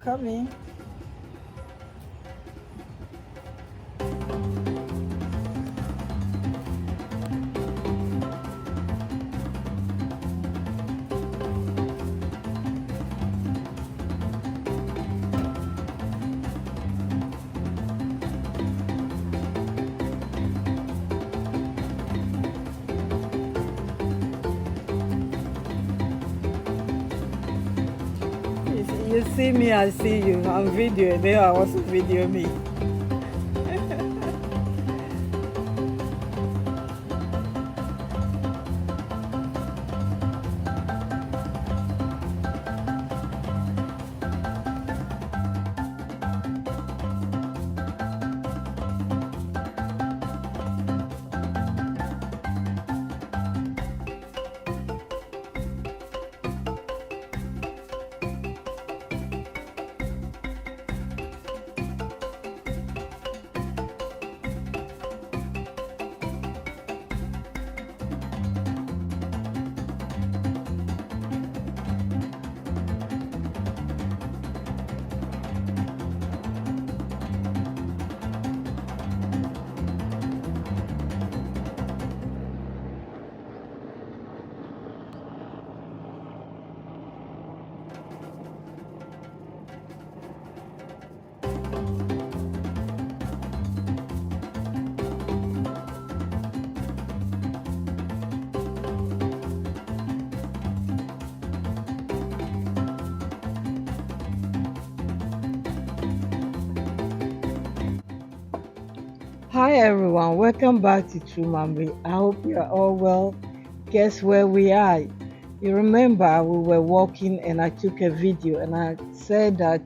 Coming. You see me, I see you. I'm video. They are also video me. Hi everyone, welcome back to True Mambi. I hope you are all well. Guess where we are? You remember we were walking and I took a video and I said that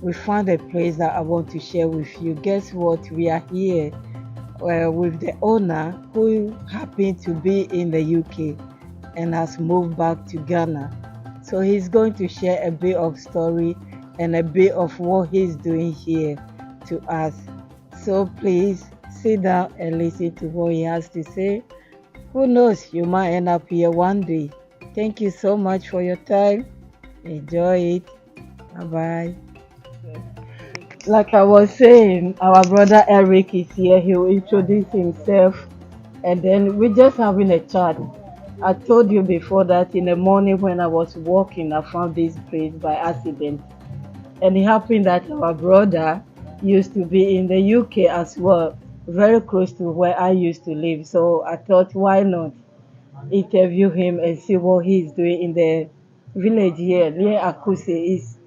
we found a place that I want to share with you. Guess what? We are here with the owner who happened to be in the UK and has moved back to Ghana. So he's going to share a bit of story and a bit of what he's doing here to us. So please sit down and listen to what he has to say. Who knows, you might end up here one day. Thank you so much for your time. Enjoy it. Bye bye. Like I was saying, our brother Eric is here. He will introduce himself and then we're just having a chat. I told you before that in the morning when I was walking, I found this place by accident. And it happened that our brother used to be in the UK as well, very close to where I used to live. So I thought, why not interview him and see what he's doing in the village here near Akuse. Is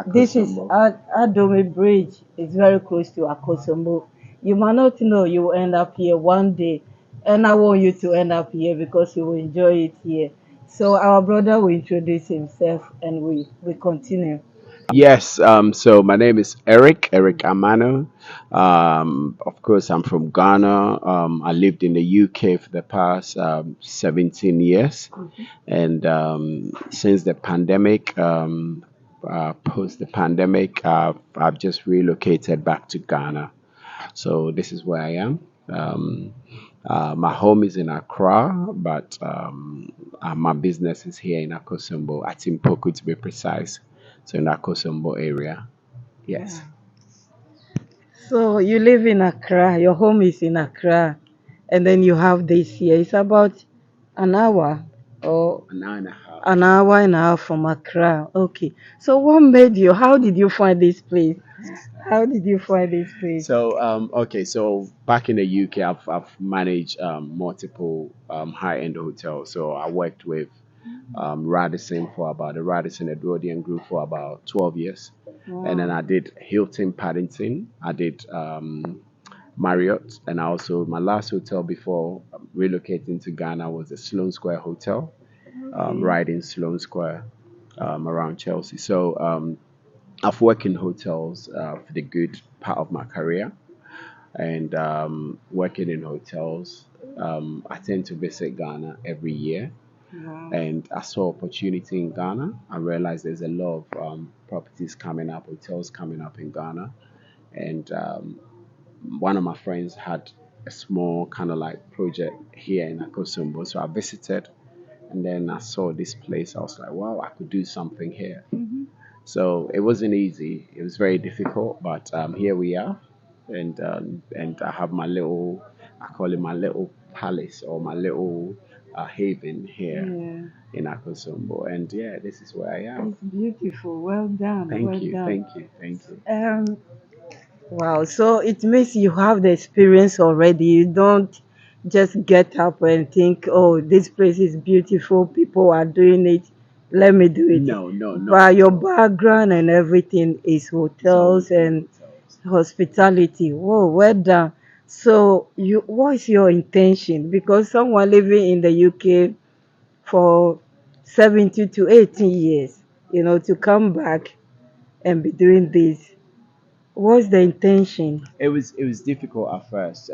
this is Adome Bridge. It's very close to Akosombo. You might not know you will end up here one day, and I want you to end up here because you will enjoy it here. So our brother will introduce himself, and we continue. Yes, so my name is Eric Amano. Of course, I'm from Ghana. I lived in the UK for the past 17 years. And since the pandemic, post the pandemic, I've just relocated back to Ghana. So this is where I am. My home is in Accra, but my business is here in Akosombo, at Timpoku to be precise. So in Akosombo area. Yes. So you live in Accra, your home is in Accra, and then you have this here. It's about an hour or An hour and a half. an hour and a half from Accra. Okay. So what made you? How did you find this place? How did you find this place? So okay, so back in the UK, I've managed multiple high-end hotels. So I worked with Radisson for about the Radisson Edwardian Group for about 12 years, and then Wow. I did Hilton Paddington. I did Marriott, and I also my last hotel before relocating to Ghana was the Sloane Square Hotel, Okay. right in Sloane Square, around Chelsea. So I've worked in hotels for the good part of my career, and working in hotels, I tend to visit Ghana every year. Wow. And I saw opportunity in Ghana. I realized there's a lot of properties coming up, hotels coming up in Ghana, and one of my friends had a small kind of like project here in Akosombo, so I visited, and then I saw this place. I was like, wow, I could do something here. Mhm. So it wasn't easy. It was very difficult, but here we are, and I have my little, I call it my little palace or my little haven here Yeah, in Akosombo, and yeah, this is where I am. it's beautiful. Well done. Thank Well you, done. thank you, thank you. Um, wow. So it means you have the experience already. You don't just get up and think, oh, this place is beautiful. People are doing it. Let me do it. No, no, not But at your all. background and everything is It's always hotels been and hotels. hospitality. Whoa, well done. So you, what is your intention? Because someone living in the UK for 70 to 80 years, to come back and be doing this. What's the intention? It was difficult at first.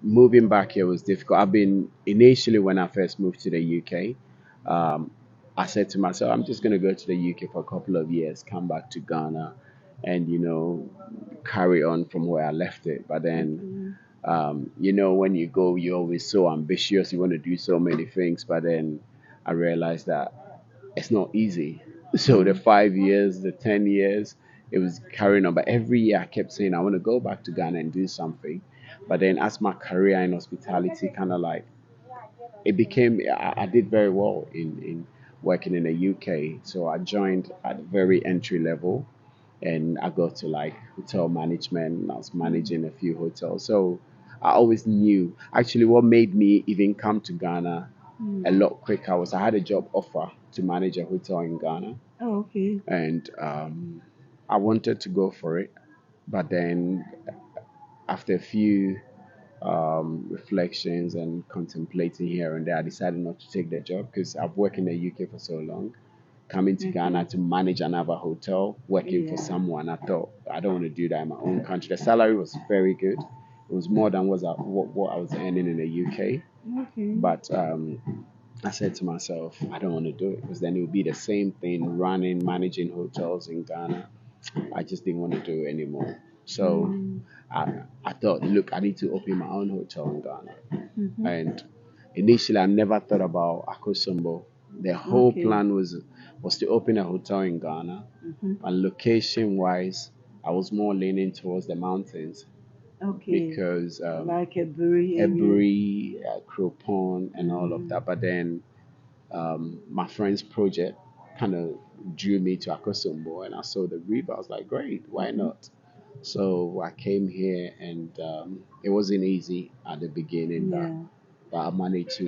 Moving back here was difficult. I've been initially when I first moved to the UK. Um, I said to myself, I'm just gonna go to the UK for a couple of years, come back to Ghana, and carry on from where I left it. But then, Okay. when you go, you're always so ambitious. You want to do so many things, but then I realized that it's not easy. So the Mm. 5 years, the 10 years, it was carrying on. But every year I kept saying I want to go back to Ghana and do something. But then as my career in hospitality kind of like it became, I did very well in working in the UK. So I joined at very entry level, and I got to like hotel management. And I was managing a few hotels. So I always knew. Actually, what made me even come to Ghana a Mm. lot quicker was I had a job offer to manage a hotel in Ghana, Oh, okay. and I wanted to go for it. But then after a few reflections and contemplating here and there, I decided not to take the job because I've worked in the UK for so long. Coming to Ghana Okay. to manage another hotel, working for Yeah. someone, I thought I don't want to do that in my own country. The salary was very good. It was more than what I was earning in the UK. Okay. But I said to myself, I don't want to do it because then it would be the same thing running, managing hotels in Ghana. I just didn't want to do it anymore. So Mm. I thought, look, I need to open my own hotel in Ghana. Mm-hmm. And initially, I never thought about Akosombo. The whole Okay. plan was to open a hotel in Ghana. Mm-hmm. And location wise, I was more leaning towards the mountains Okay. because Like a brewery area. Ebury, Cropon, and all of Mm. that. But then my friend's project kind of drew me to Akosombo, and I saw the river. I was like, great, why Mm-hmm. not? So I came here, and it wasn't easy at the beginning, but Yeah. I managed to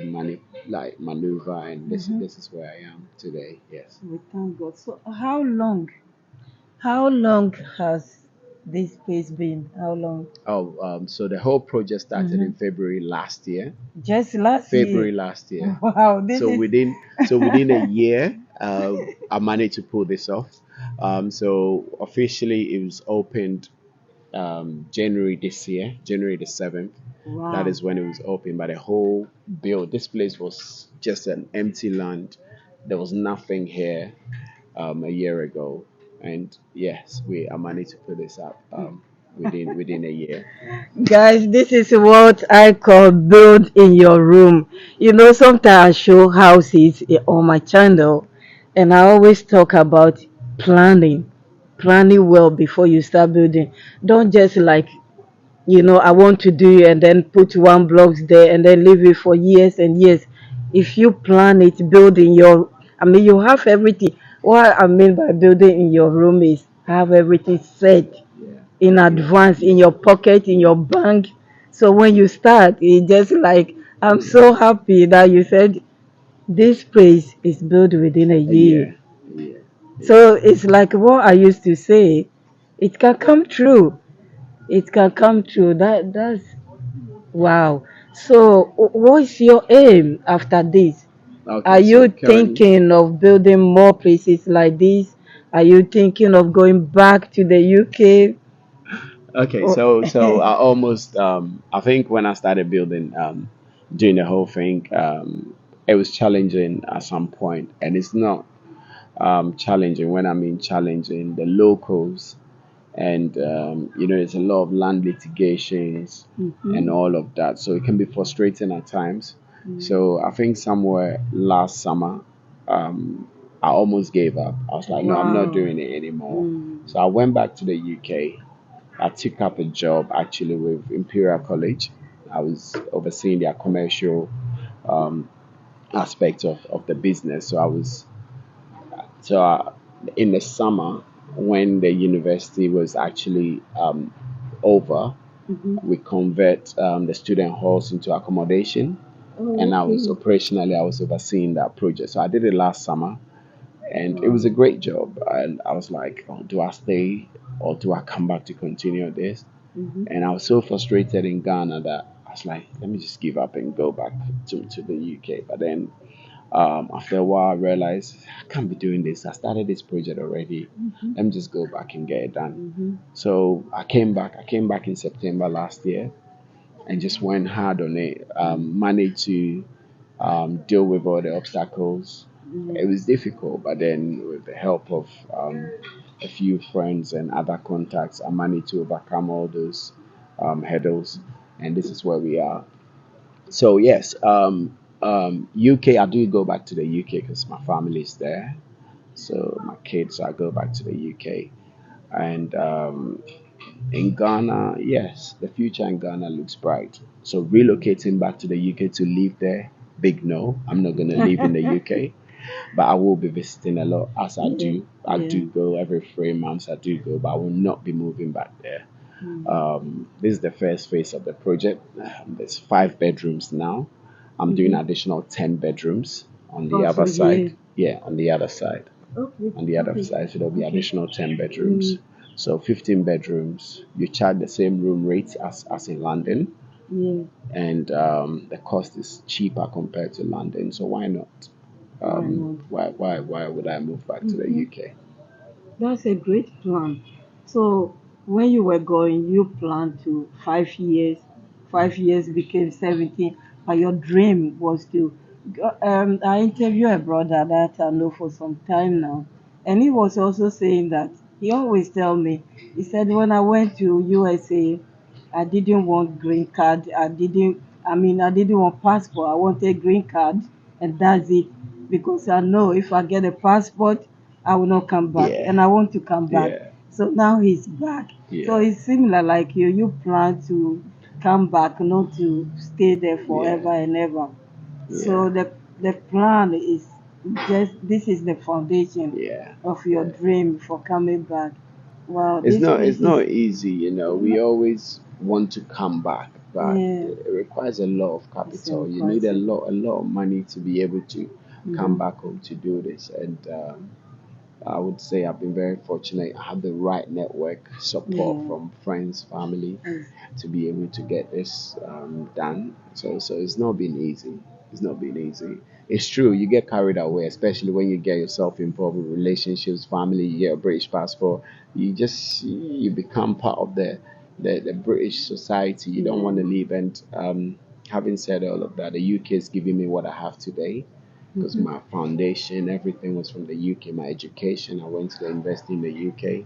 maneuver, and this Mm-hmm. this is where I am today. Yes. We thank God. So how long has this place been? How long? Oh, so the whole project started Mm-hmm. in February last year. Just last year. February last year. Wow, this So is within a year, I managed to pull this off. So officially, it was opened January this year, January the 7th. That wow. is when it was opened. But the whole build, this place was just an empty land. There was nothing here a year ago, and yes, I managed to put this up within a year. Guys, this is what I call build in your room. Sometimes I show houses on my channel, and I always talk about planning. Planning well before you start building. Don't just like, I want to do and then put one blocks there and then leave it for years and years. If you plan it, building you have everything. What I mean by building in your room is have everything set Yeah, in yeah, advance in your pocket, in your bank. So when you start, it just like, I'm yeah. so happy that you said this place is built within a A year. year, a year. Yeah. So it's like what I used to say, it can come true. It can come true. That's wow. So what's your aim after this? Are Okay, so you currently, thinking of building more places like this? Are you thinking of going back to the UK? okay, Oh, so I almost I think when I started building doing the whole thing, it was challenging at some point, and it's not challenging when I mean challenging the locals, and there's a lot of land litigations and mhm. all of that, so it can be frustrating at times. Mm. So I think somewhere last summer, um, I almost gave up. I was like, no, I'm not Wow. doing it anymore. Mm. So I went back to the UK. I took up a job actually with Imperial College. I was overseeing their commercial um, aspect of the business. So in the summer when the university was actually over, Mm-hmm. we convert the student halls into accommodation, Oh, and okay. I was overseeing that project. So I did it last summer, and it was a Wow. great job. And I was like, oh, do I stay or do I come back to continue this? Mm-hmm. And I was so frustrated in Ghana that I was like, let me just give up and go back to the UK. But then after a while, I realized I can't be doing this. I started this project already. Mm-hmm. Let me just go back and get it done. Mm-hmm. So I came back. I came back in September last year and just went hard on it. Managed to deal with all the obstacles. It Yeah. was difficult, but then with the help of a few friends and other contacts, I managed to overcome all those hurdles, and this is where we are. So yes, UK. I do go back to the UK because my family is there. So my kids, I go back to the UK, and in Ghana, yes, the future in Ghana looks bright. So relocating back to the UK to live there, big no. I'm not gonna live in the UK, but I will be visiting a lot as I Yeah. do. I Yeah. do go every 3 months. I do go, but I will not be moving back there. Mm. This is the first phase of the project. There's 5 bedrooms now. I'm doing Mm-hmm. additional 10 bedrooms on the Also other side. here. Yeah, on the other side. Okay. On the other Okay. side, so there'll be Okay. additional 10 Mm. bedrooms. So 15 bedrooms. You charge the same room rates as in London, Yeah. and the cost is cheaper compared to London. So why not? Why not? Why would I move back to the Mm-hmm. UK? That's a great plan. So when you were going, you planned to 5 years. 5 years became 17, but your dream was to. I interviewed a brother that I know for some time now, and he was also saying that he always tell me. He said when I went to USA, I didn't want green card. I didn't want passport. I wanted green card, and that's it. Because I know if I get a passport, I will not come back, Yeah, and I want to come back. yeah, So now he's back. So yeah, it's similar like you. You plan to come back, not to stay there yeah, forever and ever. yeah, So the plan is just this is the foundation yeah, of your yeah. dream for coming back. Wow, this It's place is not easy, you know. We always want to come back, but yeah, it requires a lot of it's capital. You need impressive. a lot of money to be able to come Mm-hmm. back home to do this. And I would say I've been very fortunate. I have the right network support Yeah, from friends, family, it's, to be able to get this done. So it's not been easy. It's not been easy. It's true, you get carried away, especially when you get yourself involved with relationships, family, you get a British passport, you become part of the British society. You don't want yeah. to leave. And having said all of that, the UK is giving me what I have today because Mm-hmm. my foundation, everything was from the UK. My education, I went to the university in the UK.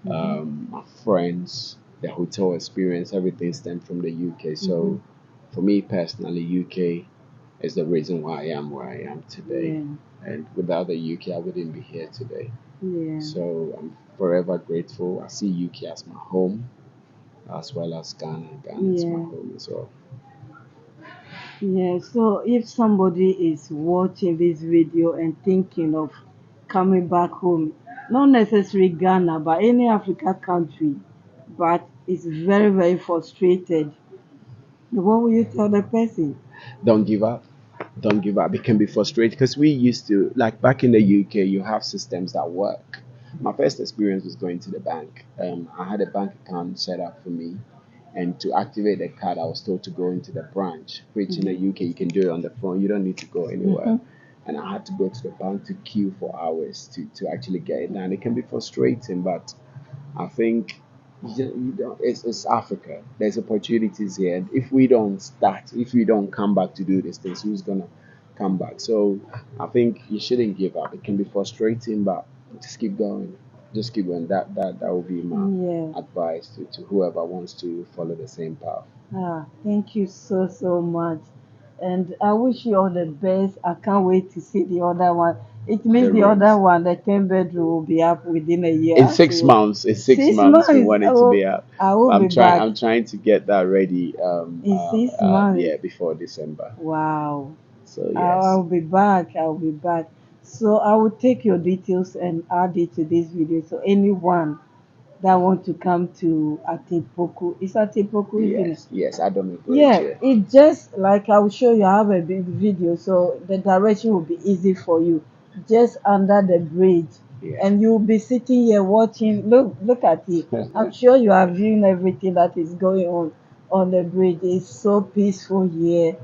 Mm-hmm. My friends, the hotel experience, everything stemmed from the UK. Mm-hmm. So for me personally, UK is the reason why I am where I am today. Yeah, And without the UK, I wouldn't be here today. yeah, So I'm forever grateful. I see UK as my home, as well as Ghana. Ghana is my yeah. home as well. Yeah, so if somebody is watching this video and thinking of coming back home, not necessarily Ghana, but any Africa country, but is very, very frustrated, what will you tell the person? Don't give up. Don't give up. It can be frustrating because we used to, like back in the UK, you have systems that work. My first experience was going to the bank. I had a bank account set up for me, and to activate the card, I was told to go into the branch, which in the Mhm. UK you can do it on the phone. You don't need to go anywhere. Mhm. And I had to go to the bank to queue for hours to actually get it done. It can be frustrating, but I think you don't, it's Africa. There's opportunities here. And if we don't start, if we don't come back to do these things, who's going to come back? So I think you shouldn't give up. It can be frustrating, but just keep going. Just keep going. That will be my Yeah. advice to whoever wants to follow the same path. Thank you so, so much. And I wish you all the best. I can't wait to see the other one. It The means the other rooms. one, the 10 bedroom, will be up within a year In as six well. months, in six Six months, we months. want it to be up. I will I'm be trying. back I'm trying to get that ready. in 6 months. Yeah, before December. Wow. So I'll yes, be back. I'll be back. So I will take your details and add it to this video. So anyone that want to come to Atipoku, is Atipoku, isn't it? yes. Adome Bridge. Yeah, Yeah, it just like I'll show you. I have a big video, so the direction will be easy for you. Just under the bridge, yeah. and you'll be sitting here watching. Look at it. I'm sure you are viewing everything that is going on the bridge. It's so peaceful here,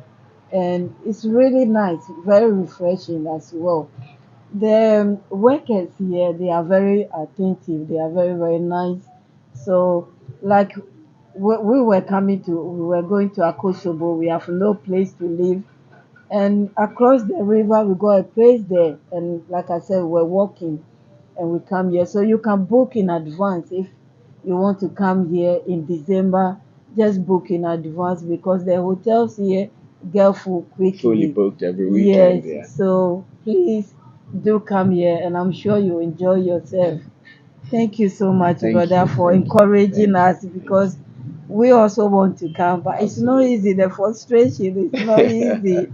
and it's really nice, very refreshing as well. The workers here, they are very attentive. They are very nice. So, like we were coming to, we were going to Akosobo. We have no place to live, and across the river we got a place there. And like I said, we're walking, and we come here. So you can book in advance if you want to come here in December. Just book in advance because the hotels here get full Fully quickly. booked every weekend. Yes, Yeah. so please do come here, and I'm sure you enjoy yourself. Thank you so much, Thank brother, you. for Thank you. encouraging Thank you. us Thank because we also want to come, you. but it's not Absolutely. easy. The frustration is not easy.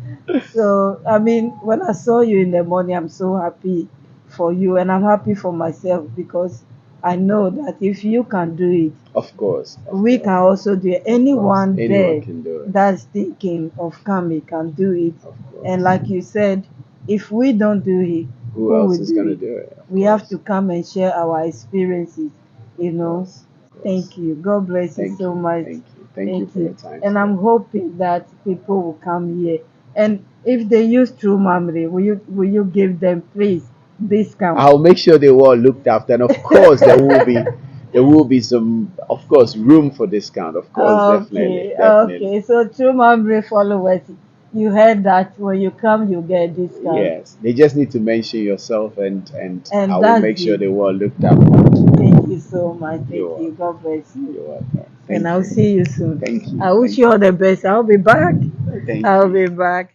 So, I mean, when I saw you in the morning, I'm so happy for you, and I'm happy for myself because I know that if you can do it, Of course. Of we can course. also do it. Of course. Anyone Anyone there can do it. that's thinking of coming can do it. Of And course. like you said, if we don't do it, Who who else will is do gonna it? do it? Of We have course. to come and share our experiences, you Of know. course. Of course. Thank you. God bless you Thank so you. much. Thank you. Thank you Thank for your you. time And today. I'm hoping that people will come here. And if they use True Memory, will you give them please discount? I'll make sure they were looked after, and of course there will be some, of course, room for discount. Of course, definitely, Okay, definitely. okay. So True Memory followers, you heard that when you come, you get a discount. Yes, they just need to mention yourself, and I And will that's make sure it. they were looked after. Thank you so much. You're Thank you. welcome. God bless you. You're welcome. And Thank I'll you. see you soon. Thank you. I wish Thank you all the best. I'll be back. you. Thank I'll you. be back.